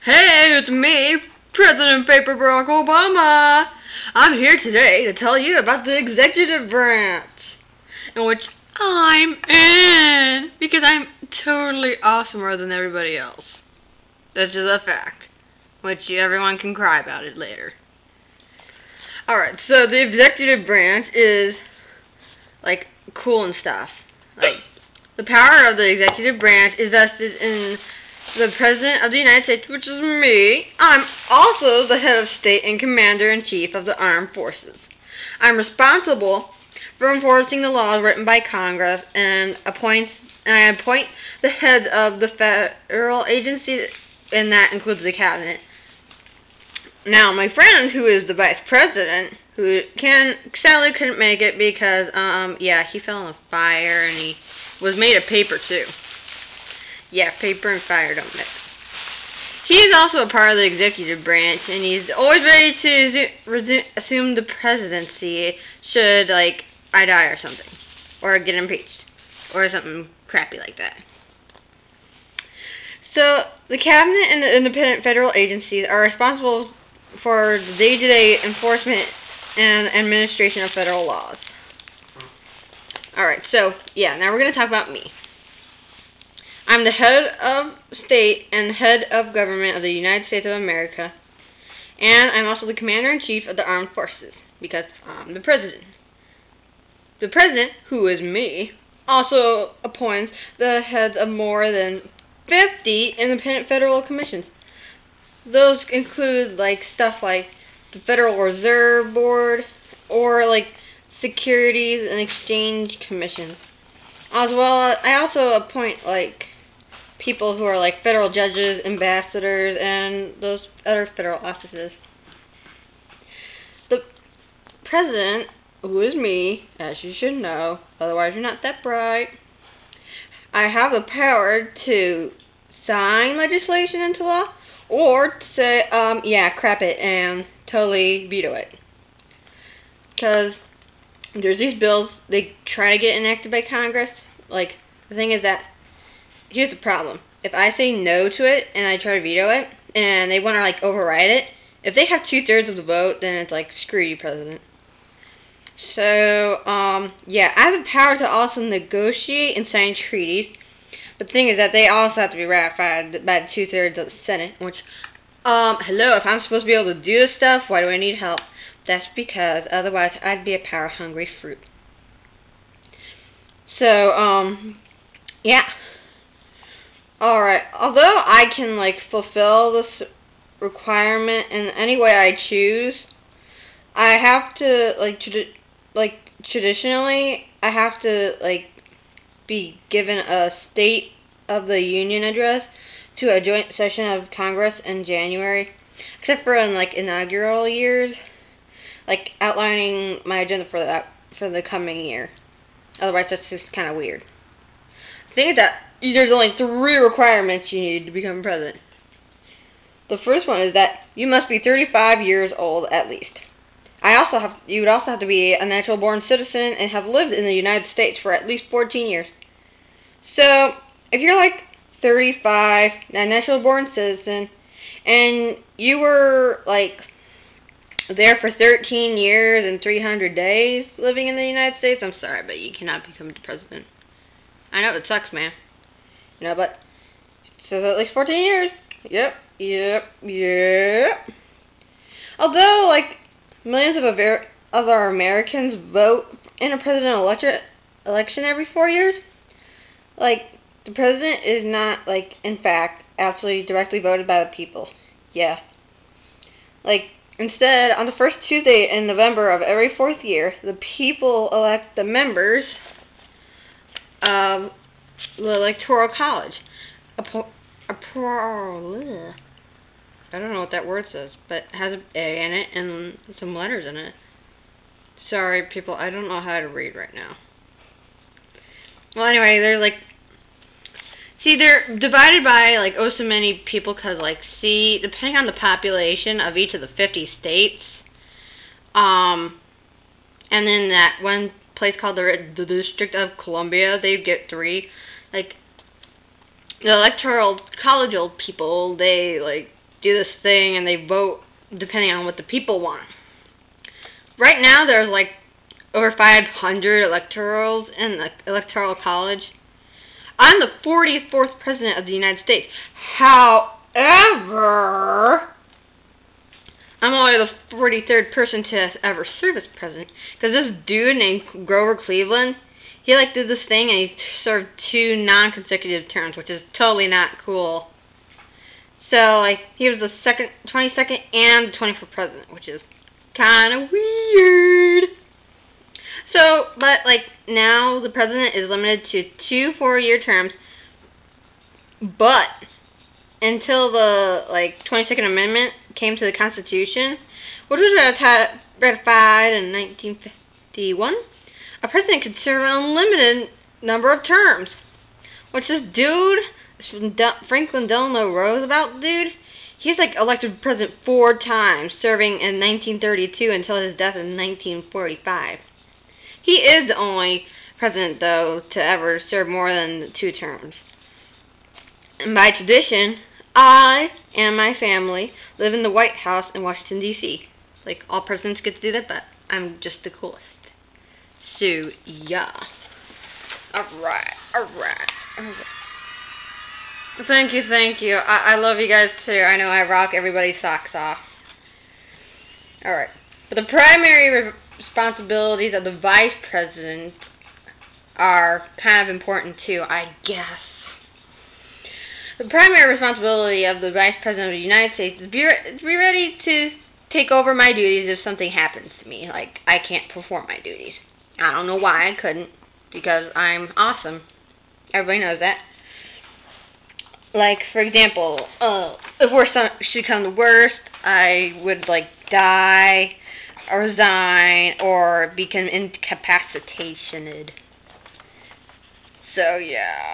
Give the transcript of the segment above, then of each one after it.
Hey, it's me, President Paper Barack Obama. I'm here today to tell you about the executive branch, in which I'm in, because I'm totally awesomer than everybody else. That's just a fact, which everyone can cry about it later. Alright, so the executive branch is, like, cool and stuff. Like, the power of the executive branch is vested in the President of the United States, which is me. I'm also the head of state and commander-in-chief of the armed forces. I'm responsible for enforcing the laws written by Congress and I appoint the heads of the federal agencies, and that includes the cabinet. Now, my friend, who is the vice president, who sadly couldn't make it because, he fell in a fire and he was made of paper too. Yeah, paper and fire don't mix. He is also a part of the executive branch, and he's always ready to assume the presidency should, like, I die or something. Or get impeached. Or something crappy like that. So, the cabinet and the independent federal agencies are responsible for the day-to-day enforcement and administration of federal laws. Alright, so, now we're going to talk about me. I'm the head of state and head of government of the United States of America, and I'm also the commander-in-chief of the armed forces, because I'm the president. The president, who is me, also appoints the heads of more than 50 independent federal commissions. Those include, like, stuff like the Federal Reserve Board, or, like, Securities and Exchange Commission. As well, I also appoint, like, people who are, like, federal judges, ambassadors, and those other federal offices. The president, who is me, as you should know, otherwise you're not that bright, I have the power to sign legislation into law, or to say, crap it, and totally veto it. Because there's these bills, they try to get enacted by Congress. Like, the thing is that, here's the problem. If I say no to it, and I try to veto it, and they want to, like, override it, if they have 2/3 of the vote, then it's like, screw you, President. So, I have the power to also negotiate and sign treaties. But the thing is that they also have to be ratified by 2/3 of the Senate, which, hello, if I'm supposed to be able to do this stuff, why do I need help? That's because otherwise I'd be a power-hungry fruit. So, Alright, although I can, like, fulfill this requirement in any way I choose, I have to, traditionally, I have to, like, be given a State of the Union address to a joint session of Congress in January, except for in, like, inaugural years, like, outlining my agenda for the coming year. Otherwise, that's just kind of weird. The thing is that there's only 3 requirements you need to become president. The first one is that you must be 35 years old at least. You would also have to be a natural-born citizen and have lived in the United States for at least 14 years. So, if you're like 35, a natural-born citizen, and you were like there for 13 years and 300 days living in the United States, I'm sorry, but you cannot become the president. I know, it sucks, man. But, so at least 14 years. Yep. Although, like, millions of our Americans vote in a presidential election every 4 years, like, the president is not, like, in fact, actually directly voted by the people. Yeah. Like, instead, on the first Tuesday in November of every 4th year, the people elect the members of the Electoral College. I don't know what that word says, but it has an A in it and some letters in it. Sorry, people, I don't know how to read right now. Well, anyway, they're divided by, like, so many people, because, like, depending on the population of each of the 50 states, and then that one place called the District of Columbia, they'd get 3. Like, the Electoral College old people, they, like, do this thing and they vote depending on what the people want. Right now, there's like over 500 electorals in the Electoral College. I'm the 44th President of the United States. However, I'm only the 43rd person to ever serve as president. Because this dude named Grover Cleveland, he like did this thing and he served 2 non-consecutive terms, which is totally not cool. So like he was the 22nd and the 24th president, which is kind of weird. So, but like now the president is limited to 2 4-year terms, but until the like 22nd Amendment came to the Constitution, which was ratified in 1951, a president could serve an unlimited number of terms. Which this dude, Franklin Delano Roosevelt dude, he's like elected president 4 times, serving in 1932 until his death in 1945. He is the only president, though, to ever serve more than 2 terms. And by tradition, I and my family live in the White House in Washington, D.C. Like, all presidents get to do that, but I'm just the coolest. So, yeah. Alright. Thank you. I love you guys, too. I know I rock everybody's socks off. Alright. But the primary responsibilities of the vice president are kind of important, too, I guess. The primary responsibility of the Vice President of the United States is to be ready to take over my duties if something happens to me. Like, I can't perform my duties. I don't know why I couldn't, because I'm awesome. Everybody knows that. Like, for example, if worse should come to worst, I would, like, die, or resign, or become incapacitated. So, yeah.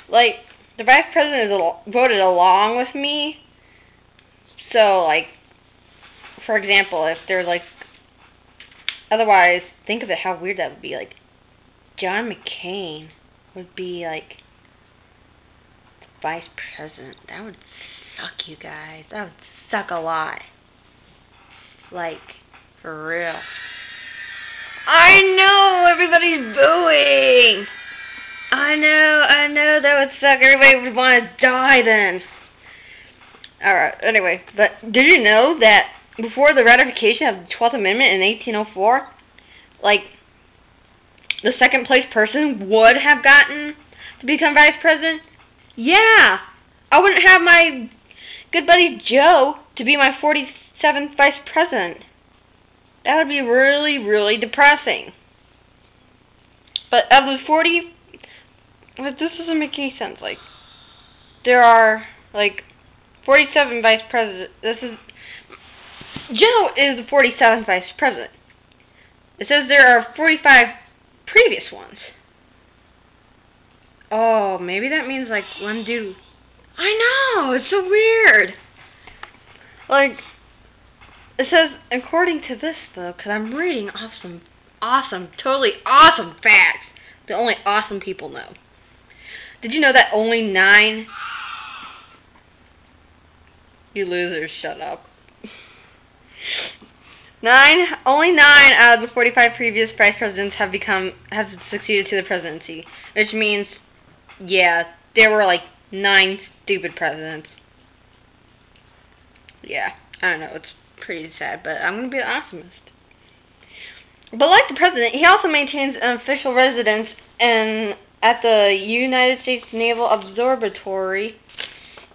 Like, the vice president voted along with me. So, like, for example, if there's, like, otherwise, think of it, how weird that would be. Like, John McCain would be, like, the vice president. That would suck, you guys. That would suck a lot. Like, for real. I know! Everybody's booing! I know, that would suck. Everybody would want to die then. Alright, anyway, but did you know that before the ratification of the 12th Amendment in 1804, like, the second place person would have gotten to become vice president? Yeah! I wouldn't have my good buddy Joe to be my 47th vice president. That would be really, really depressing. But of the 40... But this doesn't make any sense. Like, there are, like, 47 vice presidents. Joe is the 47th vice president. It says there are 45 previous ones. Oh, maybe that means, like, one dude... I know! It's so weird! Like... It says, according to this, though, because I'm reading awesome, totally awesome facts that only awesome people know. Did you know that only 9... You losers, shut up. Only 9 out of the 45 previous vice presidents have succeeded to the presidency. Which means, yeah, there were, like, 9 stupid presidents. Yeah, I don't know, it's pretty sad, but I'm going to be the optimist. But like the president, he also maintains an official residence at the United States Naval Observatory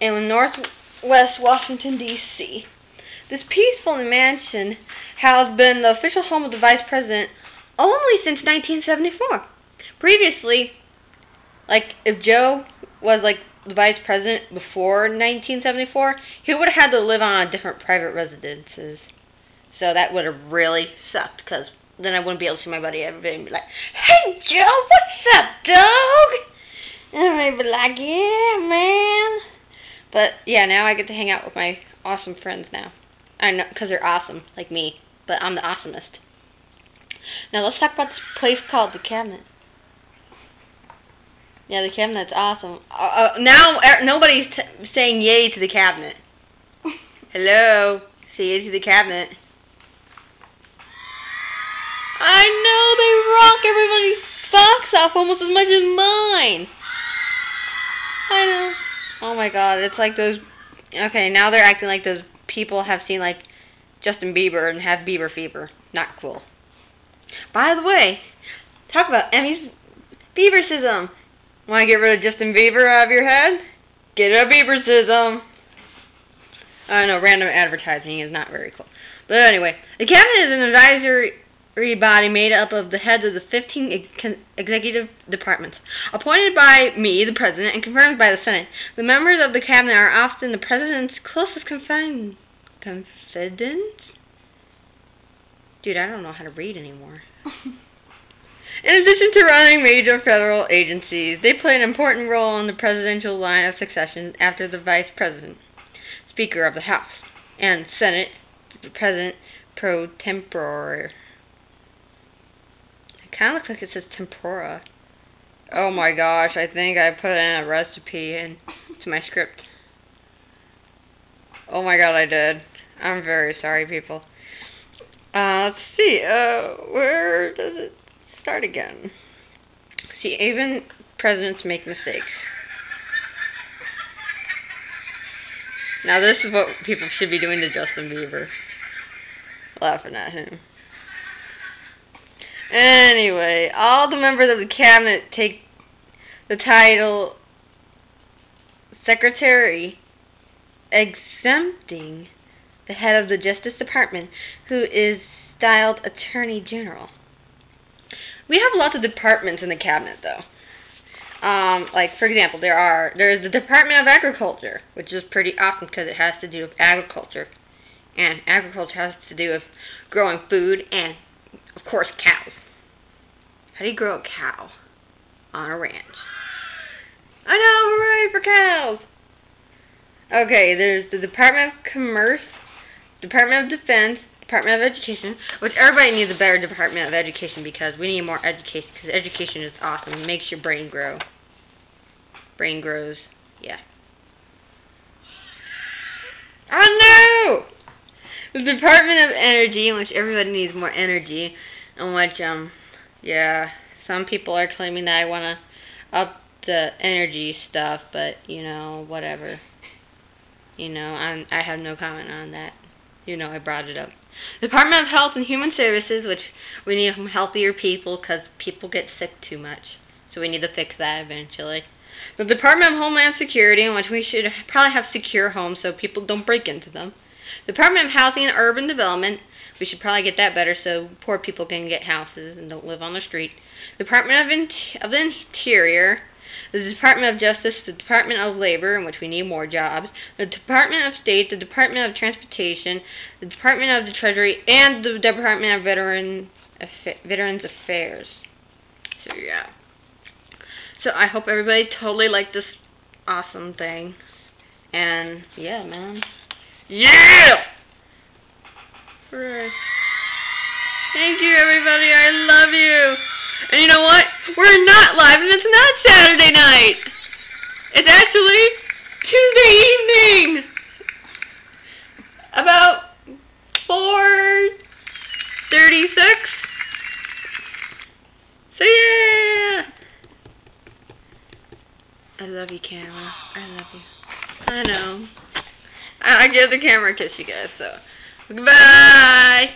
in northwest Washington, D.C. This peaceful mansion has been the official home of the vice president only since 1974. Previously, like, if Joe was, like, the vice president before 1974, he would have had to live on different private residences. So that would have really sucked, because then I wouldn't be able to see my buddy every day and be like, "Hey, Joe, what's up, dog?" And I'd be like, "Yeah, man." But, yeah, now I get to hang out with my awesome friends now. I know, because they're awesome, like me. But I'm the awesomest. Now, let's talk about this place called the Cabinet. Yeah, the cabinet's awesome. Now nobody's saying yay to the cabinet. Hello, say yay to the cabinet. I know, they rock everybody's socks off almost as much as mine. I know. Oh my god, it's like those... Okay, now they're acting like those people have seen, like, Justin Bieber and have Bieber fever. Not cool. By the way, talk about Emmy's Biebercism. Want to get rid of Justin Bieber out of your head? Get a Biebercism. I know, random advertising is not very cool. But anyway, the cabinet is an advisory body made up of the heads of the 15 executive departments, appointed by me, the president, and confirmed by the Senate. The members of the cabinet are often the president's closest confidants? Dude, I don't know how to read anymore. In addition to running major federal agencies, they play an important role in the presidential line of succession after the vice president, Speaker of the House, and Senate, the president pro tempore. It kind of looks like it says tempura. Oh my gosh, I think I put in a recipe into my script. Oh my god, I did. I'm very sorry, people. Let's see, where does it start again? See, even presidents make mistakes. Now this is what people should be doing to Justin Bieber. Laughing at him. Anyway, all the members of the cabinet take the title Secretary, exempting the head of the Justice Department, who is styled Attorney General. We have lots of departments in the cabinet, though. Like, for example, there's the Department of Agriculture, which is pretty awesome because it has to do with agriculture. And agriculture has to do with growing food and, of course, cows. How do you grow a cow on a ranch? I know, hooray for cows! Okay, there's the Department of Commerce, Department of Defense, Department of Education, which everybody needs a better Department of Education because we need more education, because education is awesome. It makes your brain grow. Brain grows, yeah. Oh no! The Department of Energy, in which everybody needs more energy, in which, yeah, some people are claiming that I want to up the energy stuff, but, you know, whatever. You know, I have no comment on that. You know, I brought it up. Department of Health and Human Services, which we need healthier people because people get sick too much. So we need to fix that eventually. The Department of Homeland Security, in which we should probably have secure homes so people don't break into them. Department of Housing and Urban Development, we should probably get that better so poor people can get houses and don't live on the street. Department of the Interior, the Department of Justice, the Department of Labor, in which we need more jobs, the Department of State, the Department of Transportation, the Department of the Treasury, and the Department of Veterans Affairs. So, yeah. So, I hope everybody totally liked this awesome thing. And, yeah, man. Yeah! Hooray. Thank you, everybody. I love you. And you know what? We're not live, and it's not Saturday night. It's actually Tuesday evening. About 4:36. So yeah. I love you, camera. I love you. I know. I give the camera a kiss, you guys. So goodbye.